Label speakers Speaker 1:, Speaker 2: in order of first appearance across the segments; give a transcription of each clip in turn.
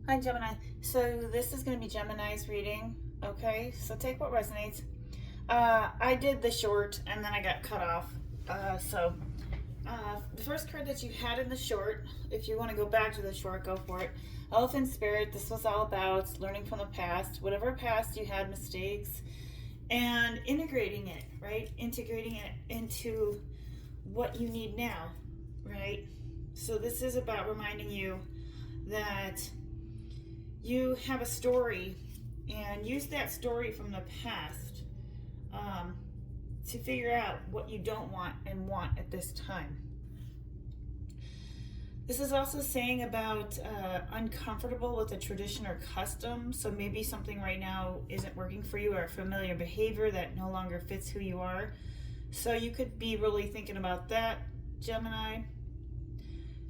Speaker 1: Hi Gemini. So this is going to be Gemini's reading. Okay, so take what resonates. I did the short and then I got cut off. The first card that you had in the short, if you want to go back to the short, go for it. Elephant Spirit, this was all about learning from the past. Whatever past you had mistakes and integrating it, right? Integrating it into what you need now, right? So this is about reminding you that you have a story and use that story from the past to figure out what you don't want and want at this time. This is also saying about uncomfortable with a tradition or custom. So maybe something right now isn't working for you, or a familiar behavior that no longer fits who you are. So you could be really thinking about that, Gemini.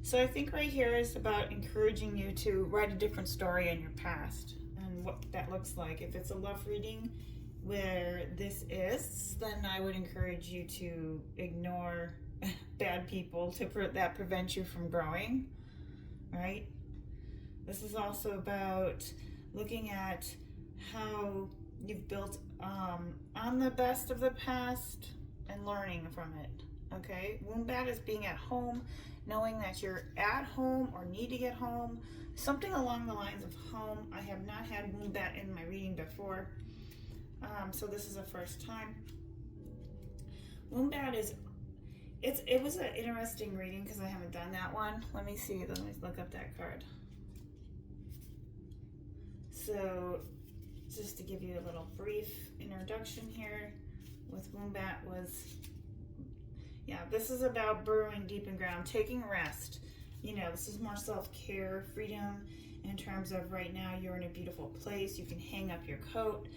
Speaker 1: So I think right here is about encouraging you to write a different story in your past and what that looks like. If it's a love reading where this is, then I would encourage you to ignore bad people that prevent you from growing, right? This is also about looking at how you've built on the best of the past and learning from it. Okay, Wombat is being at home, knowing that you're at home or need to get home, something along the lines of home. I have not had Wombat in my reading before, so this is the first time. Wombat is, it was an interesting reading because I haven't done that one. Let me see, let me look up that card. So just to give you a little brief introduction here with Wombat was, yeah, this is about burrowing deep in ground, taking rest. You know, this is more self-care, freedom in terms of right now you're in a beautiful place. You can hang up your coat.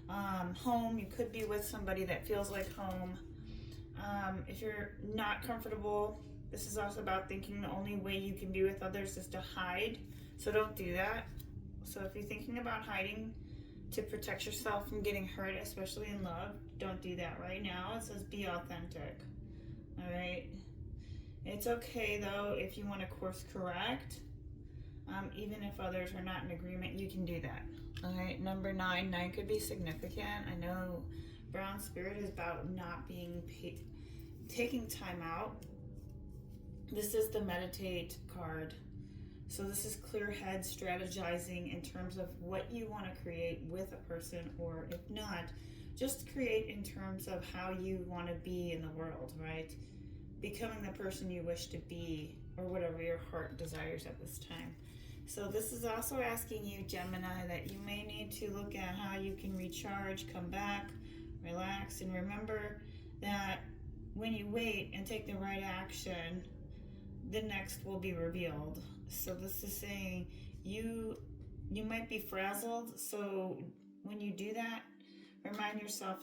Speaker 1: Home, you could be with somebody that feels like home. If you're not comfortable, this is also about thinking the only way you can be with others is to hide. So don't do that. So if you're thinking about hiding to protect yourself from getting hurt, especially in love, don't do that right now. It says be authentic. All right. It's okay though if you want to course correct. Even if others are not in agreement, you can do that. All right. Number 9. 9 could be significant. I know Brown Spirit is about not being taking time out. This is the meditate card. So this is clear head strategizing in terms of what you want to create with a person, or if not, just create in terms of how you want to be in the world, right? Becoming the person you wish to be, or whatever your heart desires at this time. So this is also asking you, Gemini, that you may need to look at how you can recharge, come back, relax, and remember that when you wait and take the right action, the next will be revealed. So this is saying you might be frazzled, so when you do that, remind yourself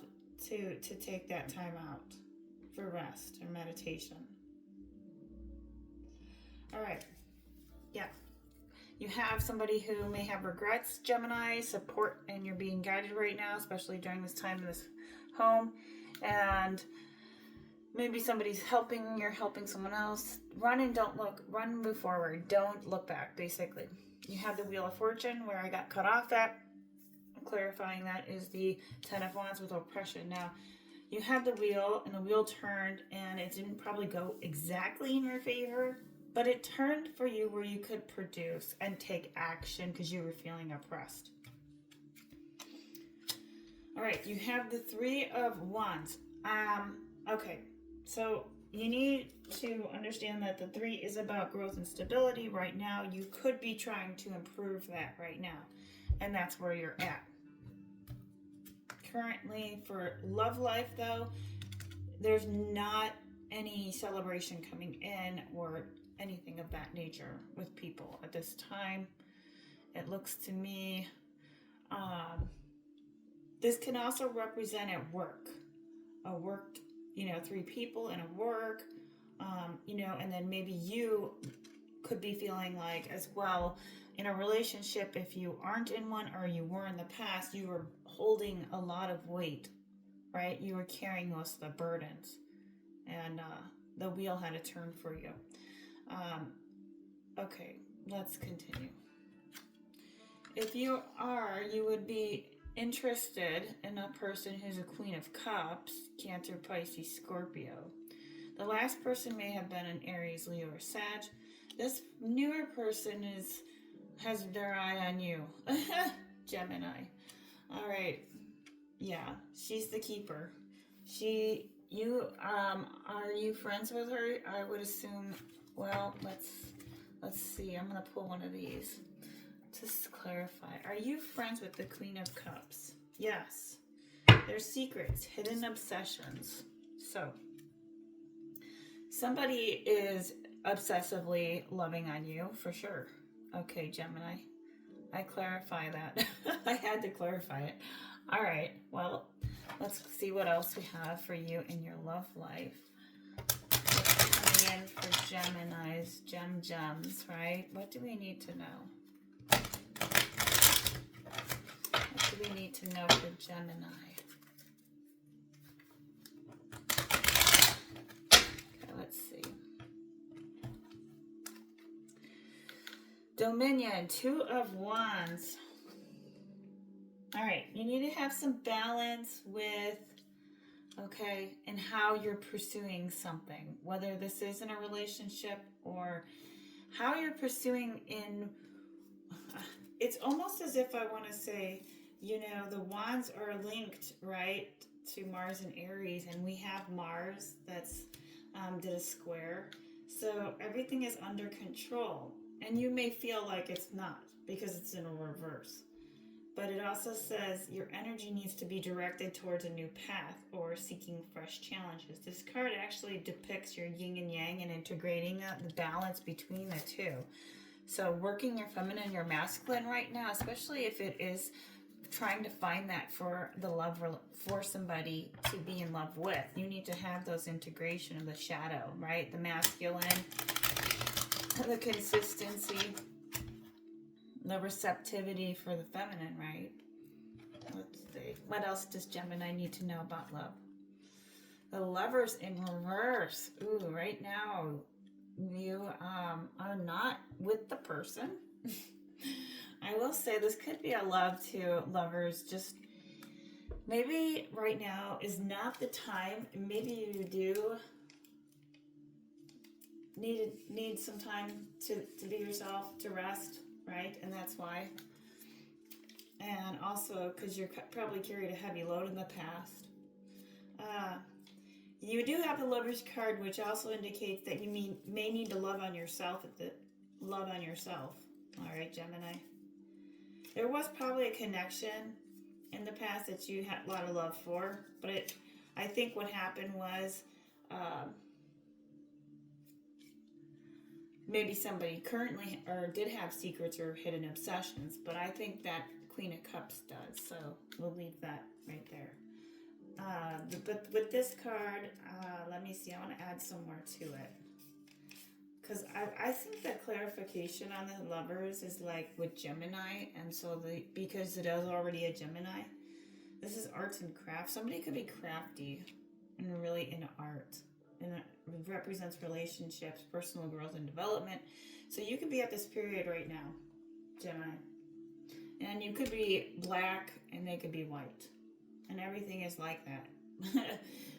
Speaker 1: to take that time out for rest or meditation. All right, yeah. You have somebody who may have regrets, Gemini, support, and you're being guided right now, especially during this time in this home. And maybe somebody's helping, you're helping someone else. Run and don't look, run and move forward. Don't look back, basically. You have the Wheel of Fortune, where I got cut off at. Clarifying that is the 10 of Wands with oppression. Now, you have the wheel, and the wheel turned, and it didn't probably go exactly in your favor, but it turned for you where you could produce and take action because you were feeling oppressed. All right, you have the 3 of Wands. Okay, so you need to understand that the 3 is about growth and stability right now. You could be trying to improve that right now, and that's where you're at. Currently, for love life, though, there's not any celebration coming in or anything of that nature with people at this time. It looks to me, this can also represent at work. A work, 3 people in a work, and then maybe you could be feeling like as well in a relationship, if you aren't in one or you were in the past, you were holding a lot of weight, right? You were carrying most of the burdens, and the wheel had to turn for you. Okay, let's continue. If you are, you would be interested in a person who's a Queen of Cups, Cancer, Pisces, Scorpio. The last person may have been an Aries, Leo, or Sag. This newer person has their eye on you. Gemini. All right. Yeah, she's the keeper. Are you friends with her? I would assume. Well, let's see. I'm gonna pull one of these. Just clarify. Are you friends with the Queen of Cups? Yes. There's secrets, hidden obsessions. So, somebody is obsessively loving on you, for sure. Okay, Gemini. I clarify that. I had to clarify it. All right. Well, let's see what else we have for you in your love life. Coming in for Geminis, gems, right? What do we need to know? What do we need to know for Gemini? Okay, let's see. Dominion, 2 of Wands. All right, you need to have some balance with, okay, and how you're pursuing something, whether this is in a relationship or how you're pursuing in, it's almost as if I want to say, you know, the wands are linked, right, to Mars and Aries, and we have Mars that's did a square. So everything is under control. And you may feel like it's not because it's in a reverse. But it also says your energy needs to be directed towards a new path or seeking fresh challenges. This card actually depicts your yin and yang and integrating the balance between the two. So working your feminine and your masculine right now, especially if it is trying to find that for the love for somebody to be in love with, you need to have those integration of the shadow, right? The masculine, the consistency, the receptivity for the feminine, right? Let's see. What else does Gemini need to know about love? The Lovers in reverse. Ooh, right now you are not with the person. I will say this could be a love to lovers. Just maybe right now is not the time. Maybe you do need some time to be yourself, to rest, right? And that's why. And also because you're probably carried a heavy load in the past. You do have the Lover's card, which also indicates that you may need to love on yourself All right, Gemini. There was probably a connection in the past that you had a lot of love for, but I think what happened was maybe somebody currently or did have secrets or hidden obsessions, but I think that Queen of Cups does, so we'll leave that right there. But with this card, let me see, I want to add some more to it. Because I think the clarification on the Lovers is like with Gemini, and so because it is already a Gemini, this is arts and crafts. Somebody could be crafty and really into art, and it represents relationships, personal growth, and development. So you could be at this period right now, Gemini, and you could be black and they could be white, and everything is like that.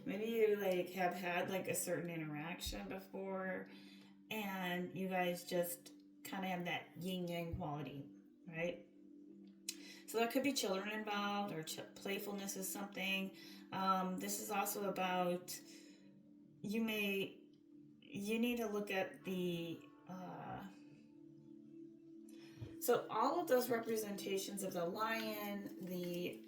Speaker 1: Maybe you like have had like a certain interaction before, and you guys just kind of have that yin-yang quality, right? So there could be children involved, or playfulness is something. This is also about, you need to look at the, so all of those representations of the lion, the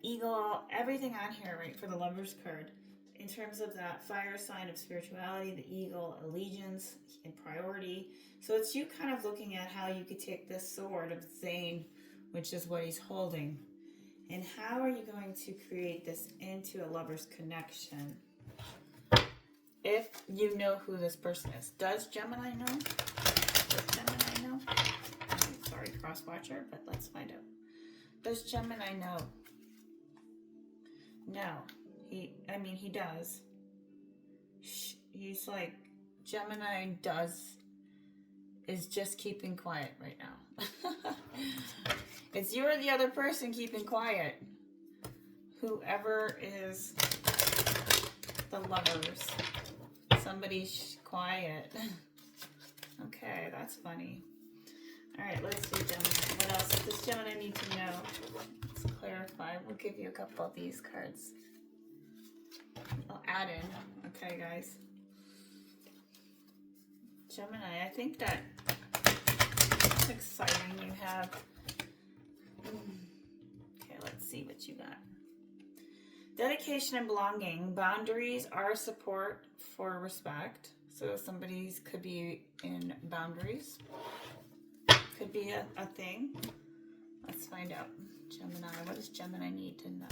Speaker 1: eagle, everything on here, right, for the Lover's card, in terms of that fire sign of spirituality, the eagle, allegiance, and priority. So it's you kind of looking at how you could take this sword of Zane, which is what he's holding, and how are you going to create this into a lover's connection? If you know who this person is. Does Gemini know? Does Gemini know? Sorry, cross-watcher, but let's find out. Does Gemini know? No. He does. He's like, Gemini is just keeping quiet right now. It's you or the other person keeping quiet. Whoever is the lovers. Somebody's quiet. Okay, that's funny. All right, let's see, Gemini. What else does Gemini need to know? Let's clarify. We'll give you a couple of these cards. I'll add in. Okay, guys. Gemini, I think that it's exciting. You have... Okay, let's see what you got. Dedication and belonging. Boundaries are support for respect. So somebody's could be in boundaries. Could be a thing. Let's find out. Gemini, what does Gemini need to know?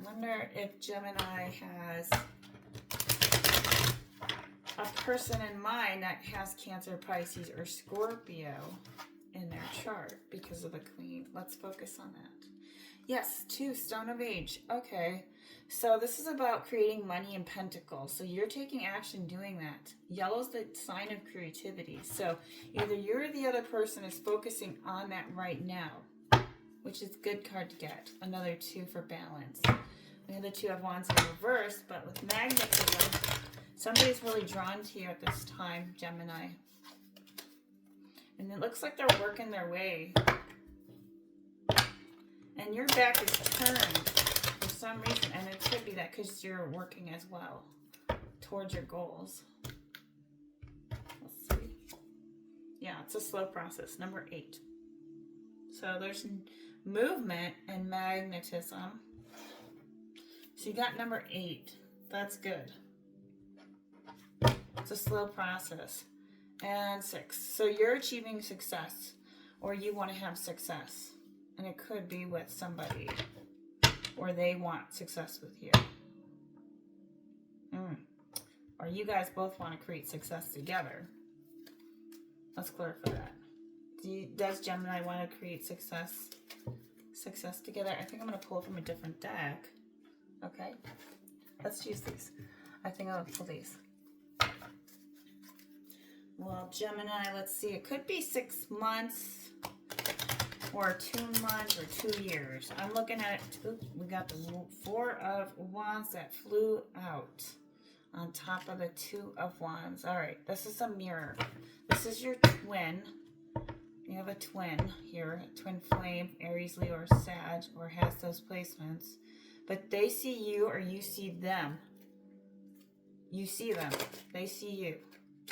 Speaker 1: Wonder if Gemini has a person in mind that has Cancer, Pisces, or Scorpio in their chart because of the Queen. Let's focus on that. Yes, 2, Stone of Age. Okay, so this is about creating money in Pentacles. So you're taking action doing that. Yellow's the sign of creativity. So either you or the other person is focusing on that right now, which is a good card to get. Another 2 for balance. We have the 2 of Wands in reverse, but with magnetism, somebody's really drawn to you at this time, Gemini. And it looks like they're working their way. And your back is turned for some reason. And it could be that because you're working as well towards your goals. Let's see. Yeah, it's a slow process. Number 8. So there's movement and magnetism. So you got number 8. That's good. It's a slow process. And 6. So you're achieving success, or you want to have success. And it could be with somebody, or they want success with you. Or you guys both want to create success together. Let's clarify that. Does Gemini want to create success together? I think I'm going to pull from a different deck. Okay. Let's use these. I think I'll pull these. Well, Gemini, let's see. It could be 6 months or 2 months or 2 years. I'm looking at, we got the 4 of Wands that flew out on top of the 2 of Wands. All right, this is a mirror. This is your twin. You have a twin here, a twin flame, Aries, Leo, or Sag, or has those placements. But they see you or you see them. You see them. They see you.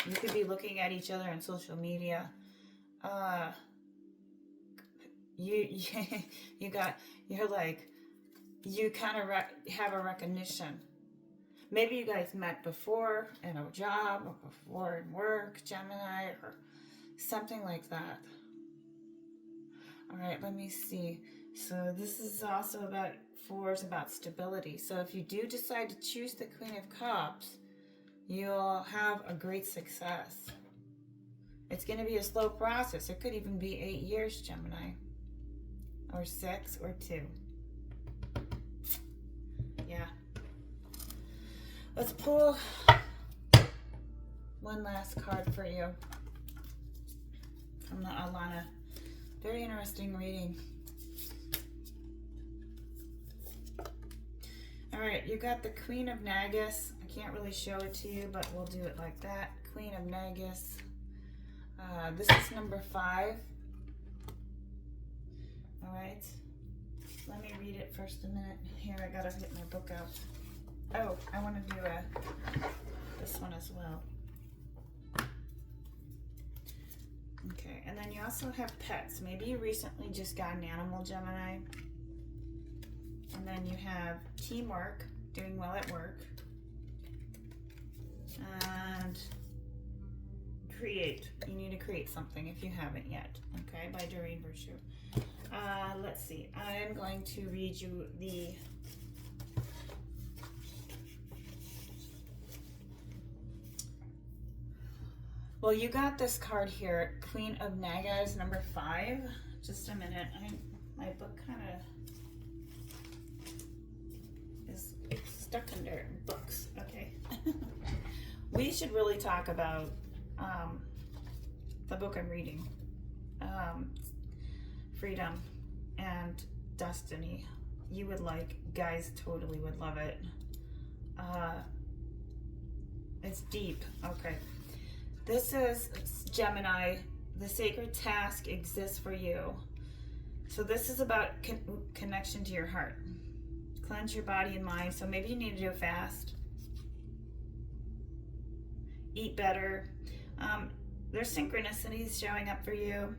Speaker 1: You could be looking at each other on social media. You kind of have a recognition. Maybe you guys met before in a job or before in work, Gemini, or something like that. All right, let me see. So this is also about 4 is about stability. So if you do decide to choose the Queen of Cups, you'll have a great success. It's going to be a slow process. It could even be 8 years, Gemini. Or 6 or 2. Yeah. Let's pull one last card for you from the Alana. Very interesting reading. All right, you got the Queen of Nagas. I can't really show it to you, but we'll do it like that. Queen of Nagas. This is number 5. All right. Let me read it first a minute. Here, I gotta get my book out. Oh, I want to do this one as well. Okay, and then you also have pets. Maybe you recently just got an animal, Gemini. And then you have teamwork, doing well at work. And create. You need to create something if you haven't yet. Okay, by Doreen Virtue. Let's see. I am going to read you the well, you got this card here, Queen of Nagas, number 5. Just a minute. My book kind of is stuck under books. Okay. we should really talk about the book I'm reading, Freedom and Destiny. You would like, guys totally would love it. It's deep. Okay. This is Gemini. The sacred task exists for you. So this is about connection to your heart. Cleanse your body and mind. So maybe you need to do a fast. Eat better. There's synchronicities showing up for you.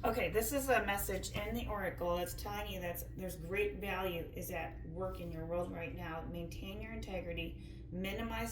Speaker 1: Okay, this is a message in the Oracle that's telling you that there's great value is at work in your world right now. Maintain your integrity. Minimize